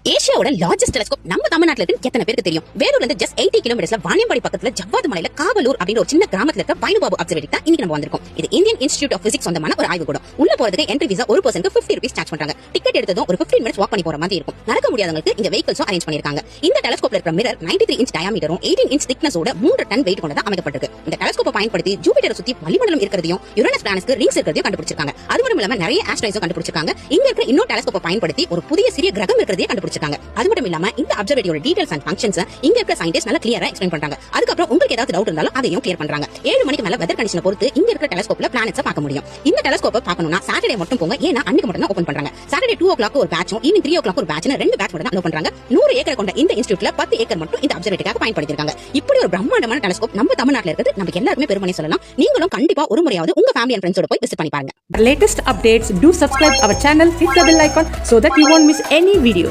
ஏசியாவோட largest telescope நம்ம தமிழ்நாட்டுல இருக்கு எத்தனை பேருக்கு தெரியும்? வேலூர்ல இருந்து ஜஸ்ட் 80 கிலோமீட்டர்ஸ்ல வாணியம்பாடி பக்கத்துல ஜவ்வாது மலையில காவலூர் அப்படிங்கிற ஒரு சின்ன கிராமத்துல இருக்க வைனுபாபு அப்சர்வேட்டரி தான் இன்னைக்கு நம்ம வந்திருக்கோம். இது இந்தியன் இன்ஸ்டிடியூட் ஆஃப் பிசிக்ஸ் சொந்தமான ஒரு ஆய்வு கூடம். உள்ள போறதுக்கு என்ட்ரி விசா ஒரு பர்சனுக்கு 50 ரூபீஸ் சார்ஜ் பண்றாங்க. டிக்கெட் எடுத்ததும் ஒரு 15 மினிட்ஸ் வாக் பண்ணி போற மாதிரி இருக்கும். நடக்க முடியாதவங்களுக்கு இங்க வெஹிக்கிள்ஸும் அரேஞ்ச் பண்ணிருக்காங்க. இந்த டெலஸ்கோப்ல இருக்கிற மிரர் 93 இன்ச் டயாமீட்டரும் 18 இன்ச் திக்னஸோட 3 டன் வெயிட் கொண்டதா அமைக்கப்பட்டிருக்கு. இந்த டெலஸ்கோப்பை பயன்படுத்தி ஜூபிட்டரை சுத்தி வளிமண்டலம் இருக்கிறதையும் யுரேனஸ் பிளானட்ஸ்க்கு ரிங்ஸ் இருக்கிறதையும் கண்டுபிடிச்சிருக்காங்க. அது மட்டும் இல்லாம நிறைய ஆஸ்ட்ராய்ட்ஸும் கண்டுபிடிச்சிருக்காங்க. இங்க இருக்கிற இன்னொரு டெலஸ்கோப்பை பயன்படுத்தி ஒரு புதிய சிறிய கிரகம் இருக்கிறதையும் கண்டுபிடிச்சிருக்காங்க. அது மட்டும் இல்லாம இந்த அப்சர்வேட்டரியோட டீடைல்ஸ் அண்ட் ஃபங்க்ஷன்ஸ் இங்க இருக்க சயின்டிஸ்ட் நல்லா கிளியரா எக்ஸ்பிளைன் பண்றாங்க. அதுக்கப்புறம் உங்களுக்கு ஏதாவது டவுட் இருந்தாலும் அதையும் கிளியர் பண்றாங்க. 7 மணிக்கு மேல வெதர் கண்டிஷனை பொறுத்து இங்க இருக்கிற டெலஸ்கோப்ல பிளானட்ஸை பார்க்க முடியும். இந்த டெலஸ்கோப்பை பார்க்கணும்னா சாட்டர்டே மட்டும் போங்க. ஏன்னா அன்னைக்கு மட்டும் தான் ஓபன் பண்றாங்க. சாட்டர்டே 2 o'clock ஒரு பேட்சும் ஈவினிங் 3 o'clock ஒரு பேட்ச்னு 2 பேட்ச் மட்டும் தான் அலோ பண்றாங்க. 100 ஏக்கர் கொண்ட இந்த இன்ஸ்டிடியூட்ல 10 ஏக்கர் மட்டும் இந்த அப்சர்வேட்டரிக்காக பயன்படுத்திருக்காங்க. இப்படி ஒரு பிரம்மாண்டமான டெலஸ்கோப் நம்ம தமிழ்நாட்டுல இருக்குது. நமக்கு எல்லாருமே பெருமையை சொல்லலாம். நீங்களும் கண்டிப்பா ஒரு முறையாவது உங்க ஃபேமிலி அண்ட் ஃப்ரெண்ட்ஸோட போய் விசிட் பண்ணி பாருங்க. Latest updates, do subscribe our channel, hit the bell icon so that you won't miss any video.